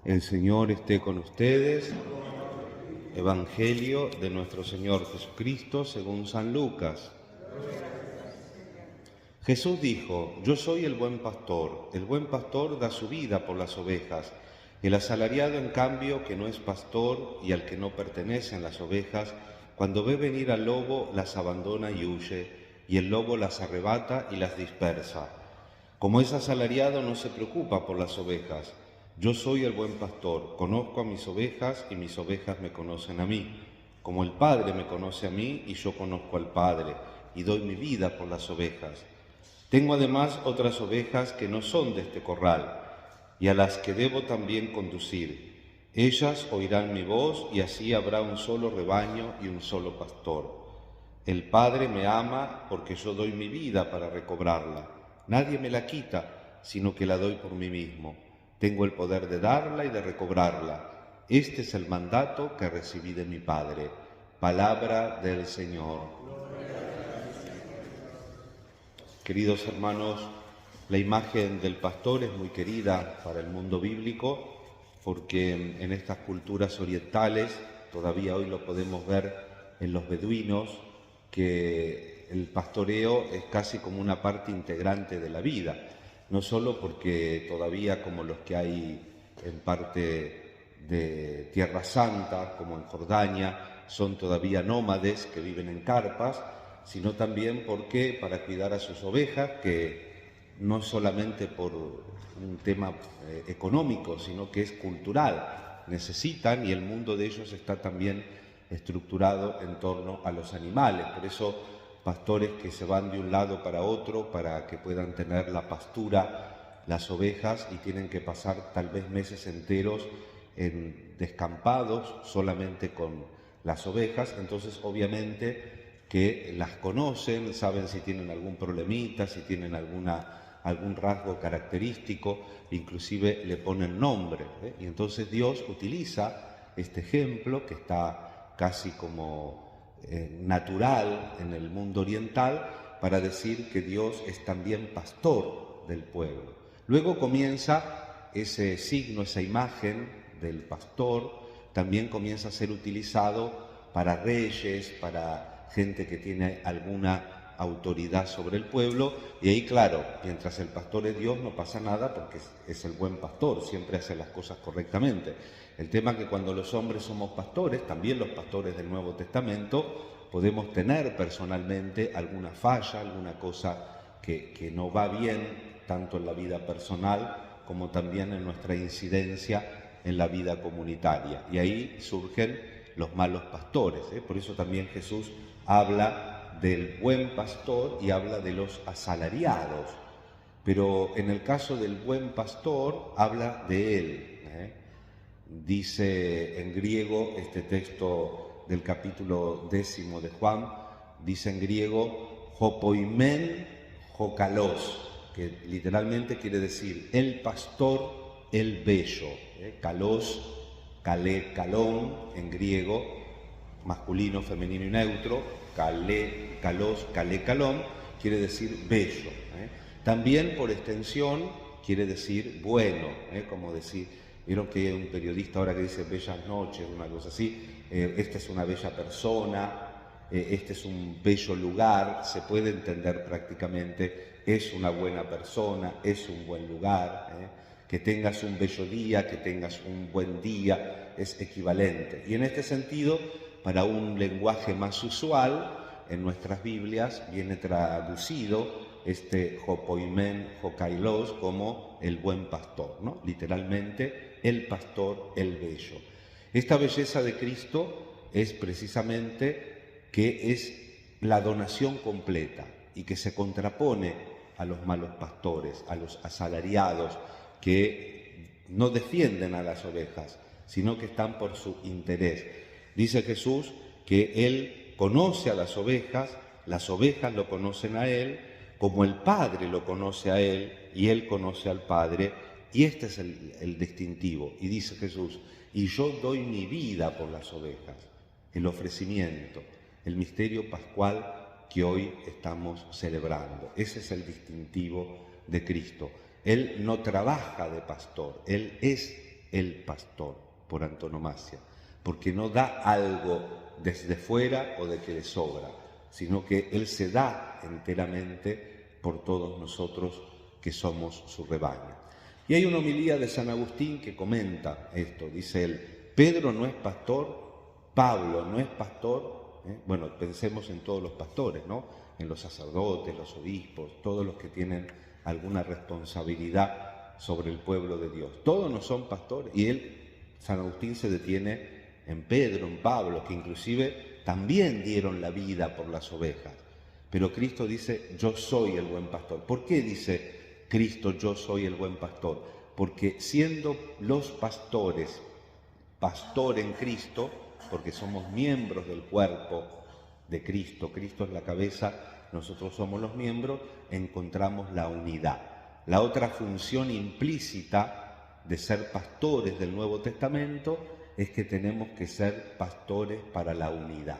El Señor esté con ustedes. Evangelio de nuestro Señor Jesucristo según San Lucas. Jesús dijo: Yo soy el buen pastor da su vida por las ovejas. El asalariado, en cambio, que no es pastor y al que no pertenecen las ovejas, cuando ve venir al lobo, las abandona y huye, y el lobo las arrebata y las dispersa. Como es asalariado, no se preocupa por las ovejas. Yo soy el buen pastor, conozco a mis ovejas y mis ovejas me conocen a mí. Como el Padre me conoce a mí y yo conozco al Padre, y doy mi vida por las ovejas. Tengo además otras ovejas que no son de este corral, y a las que debo también conducir. Ellas oirán mi voz, y así habrá un solo rebaño y un solo pastor. El Padre me ama porque yo doy mi vida para recobrarla. Nadie me la quita, sino que la doy por mí mismo. Tengo el poder de darla y de recobrarla. Este es el mandato que recibí de mi Padre. Palabra del Señor. Queridos hermanos, la imagen del pastor es muy querida para el mundo bíblico porque en estas culturas orientales, todavía hoy lo podemos ver en los beduinos, que el pastoreo es casi como una parte integrante de la vida, no solo porque todavía, como los que hay en parte de Tierra Santa, como en Jordania, son todavía nómades que viven en carpas, sino también porque para cuidar a sus ovejas, que no solamente por un tema económico, sino que es cultural, necesitan, y el mundo de ellos está también estructurado en torno a los animales. Por eso pastores que se van de un lado para otro para que puedan tener la pastura las ovejas y tienen que pasar tal vez meses enteros en descampados solamente con las ovejas. Entonces obviamente que las conocen, saben si tienen algún problemita, si tienen algún rasgo característico, inclusive le ponen nombre, Y entonces Dios utiliza este ejemplo que está casi como natural en el mundo oriental para decir que Dios es también pastor del pueblo. Luego comienza ese signo, esa imagen del pastor, también comienza a ser utilizado para reyes, para gente que tiene alguna autoridad sobre el pueblo, y ahí claro, mientras el pastor es Dios no pasa nada porque es el buen pastor, siempre hace las cosas correctamente. El tema es que cuando los hombres somos pastores, también los pastores del Nuevo Testamento, podemos tener personalmente alguna falla, alguna cosa que no va bien, tanto en la vida personal como también en nuestra incidencia en la vida comunitaria. Y ahí surgen los malos pastores, Por eso también Jesús habla del buen pastor y habla de los asalariados. Pero en el caso del buen pastor habla de él, Dice en griego, este texto del capítulo 10 de Juan, dice en griego, hopoimen hokalos, que literalmente quiere decir el pastor, el bello, kalos, kalé, kalón, en griego, masculino, femenino y neutro, kalé, kalos, kalé, kalón, quiere decir bello. También por extensión quiere decir bueno, como decir... Vieron que hay un periodista ahora que dice bellas noches, una cosa así, esta es una bella persona, este es un bello lugar, se puede entender prácticamente, es una buena persona, es un buen lugar, que tengas un bello día, que tengas un buen día, es equivalente. Y en este sentido, para un lenguaje más usual, en nuestras Biblias viene traducido este hopoimen, hokailos, como el buen pastor, ¿no? Literalmente, el pastor, el bello. Esta belleza de Cristo es precisamente que es la donación completa y que se contrapone a los malos pastores, a los asalariados que no defienden a las ovejas, sino que están por su interés. Dice Jesús que Él conoce a las ovejas lo conocen a Él, como el Padre lo conoce a Él y Él conoce al Padre. Y este es el distintivo. Y dice Jesús, y yo doy mi vida por las ovejas, el ofrecimiento, el misterio pascual que hoy estamos celebrando. Ese es el distintivo de Cristo. Él no trabaja de pastor, Él es el pastor por antonomasia, porque no da algo desde fuera o de que le sobra, sino que Él se da enteramente por todos nosotros que somos su rebaño. Y hay una homilía de San Agustín que comenta esto, dice él: Pedro no es pastor, Pablo no es pastor. Bueno, pensemos en todos los pastores, ¿no? En los sacerdotes, los obispos, todos los que tienen alguna responsabilidad sobre el pueblo de Dios. Todos no son pastores. Y San Agustín, se detiene en Pedro, en Pablo, que inclusive también dieron la vida por las ovejas. Pero Cristo dice: yo soy el buen pastor. ¿Por qué dice Cristo: yo soy el buen pastor? Porque siendo los pastores pastor en Cristo, porque somos miembros del cuerpo de Cristo, Cristo es la cabeza, nosotros somos los miembros, encontramos la unidad. La otra función implícita de ser pastores del Nuevo Testamento es que tenemos que ser pastores para la unidad.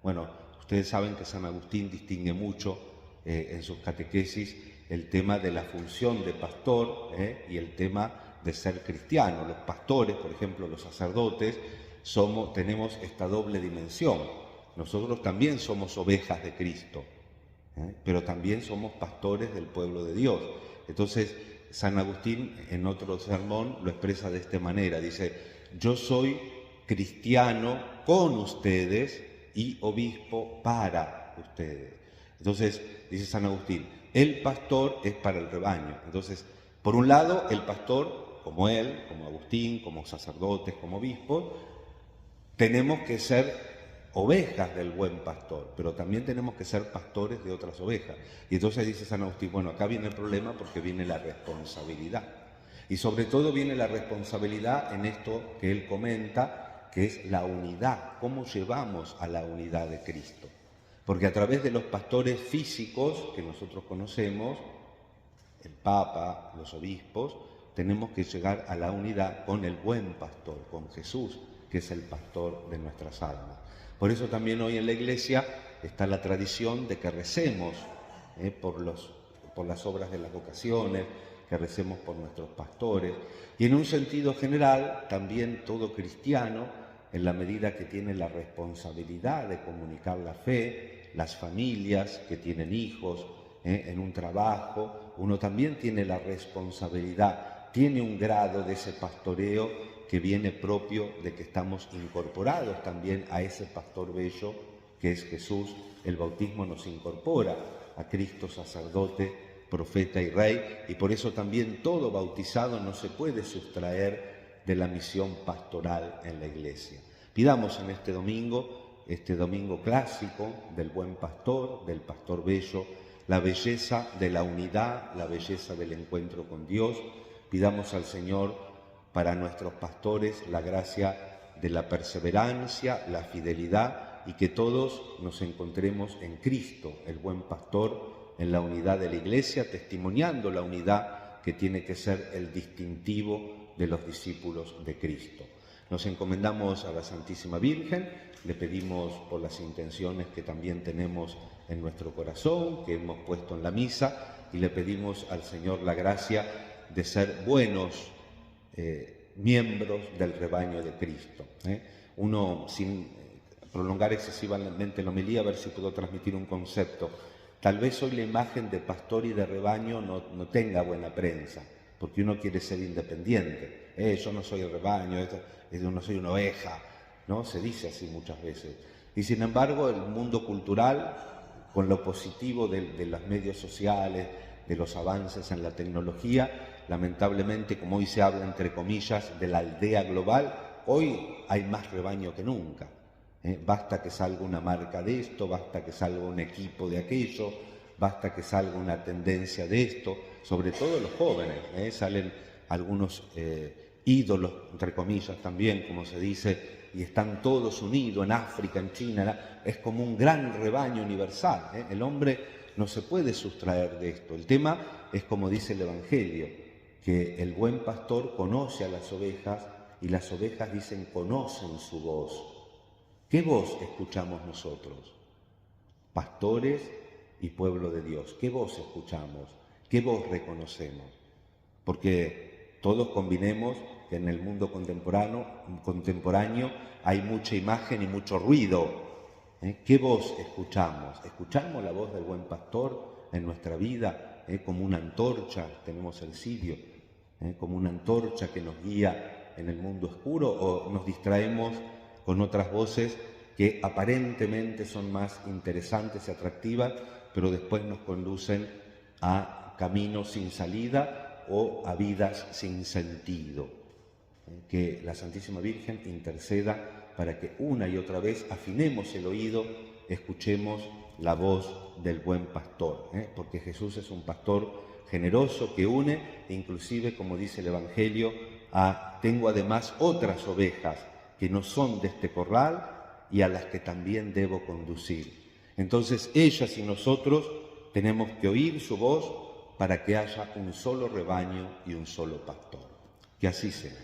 Bueno, ustedes saben que San Agustín distingue mucho en sus catequesis el tema de la función de pastor y el tema de ser cristiano. Los pastores, por ejemplo, los sacerdotes, tenemos esta doble dimensión. Nosotros también somos ovejas de Cristo, pero también somos pastores del pueblo de Dios. Entonces, San Agustín en otro sermón lo expresa de esta manera, dice: yo soy cristiano con ustedes y obispo para ustedes. Entonces, dice San Agustín, el pastor es para el rebaño. Entonces, por un lado, el pastor, como él, como Agustín, como sacerdotes, como obispos, tenemos que ser ovejas del buen pastor, pero también tenemos que ser pastores de otras ovejas. Y entonces dice San Agustín, bueno, acá viene el problema porque viene la responsabilidad. Y sobre todo viene la responsabilidad en esto que él comenta, que es la unidad. ¿Cómo llevamos a la unidad de Cristo? Porque a través de los pastores físicos que nosotros conocemos, el Papa, los obispos, tenemos que llegar a la unidad con el buen pastor, con Jesús, que es el pastor de nuestras almas. Por eso también hoy en la Iglesia está la tradición de que recemos por las obras de las vocaciones, que recemos por nuestros pastores, y en un sentido general también todo cristiano, en la medida que tiene la responsabilidad de comunicar la fe, las familias que tienen hijos, en un trabajo, uno también tiene la responsabilidad, tiene un grado de ese pastoreo que viene propio de que estamos incorporados también a ese pastor bello que es Jesús. El bautismo nos incorpora a Cristo sacerdote, profeta y rey, y por eso también todo bautizado no se puede sustraer de la misión pastoral en la Iglesia. Pidamos en este domingo clásico del buen pastor, del pastor bello, la belleza de la unidad, la belleza del encuentro con Dios. Pidamos al Señor para nuestros pastores la gracia de la perseverancia, la fidelidad, y que todos nos encontremos en Cristo, el buen pastor, en la unidad de la Iglesia, testimoniando la unidad que tiene que ser el distintivo de los discípulos de Cristo. Nos encomendamos a la Santísima Virgen, le pedimos por las intenciones que también tenemos en nuestro corazón, que hemos puesto en la misa, y le pedimos al Señor la gracia de ser buenos miembros del rebaño de Cristo. Uno, sin prolongar excesivamente la homilía, a ver si puedo transmitir un concepto. Tal vez hoy la imagen de pastor y de rebaño no tenga buena prensa, porque uno quiere ser independiente. Yo no soy el rebaño, yo no soy una oveja, ¿no? Se dice así muchas veces. Y sin embargo, el mundo cultural, con lo positivo de los medios sociales, de los avances en la tecnología, lamentablemente, como hoy se habla entre comillas de la aldea global, hoy hay más rebaño que nunca. Basta que salga una marca de esto, basta que salga un equipo de aquello, basta que salga una tendencia de esto, sobre todo los jóvenes, salen algunos ídolos, entre comillas también, como se dice, y están todos unidos en África, en China, es como un gran rebaño universal. El hombre no se puede sustraer de esto. El tema es como dice el Evangelio, que el buen pastor conoce a las ovejas y las ovejas, dicen, conocen su voz. ¿Qué voz escuchamos nosotros? Pastores y pueblo de Dios. ¿Qué voz escuchamos? ¿Qué voz reconocemos? Porque todos convinemos que en el mundo contemporáneo hay mucha imagen y mucho ruido. ¿Qué voz escuchamos? ¿Escuchamos la voz del buen pastor en nuestra vida? Como una antorcha, tenemos el cirio, como una antorcha que nos guía en el mundo oscuro, o nos distraemos con otras voces que aparentemente son más interesantes y atractivas, pero después nos conducen a caminos sin salida o a vidas sin sentido. Que la Santísima Virgen interceda para que una y otra vez afinemos el oído, escuchemos la voz del buen pastor, porque Jesús es un pastor generoso que une, e inclusive, como dice el Evangelio, tengo además otras ovejas que no son de este corral y a las que también debo conducir. Entonces ellas y nosotros tenemos que oír su voz para que haya un solo rebaño y un solo pastor. Que así sea.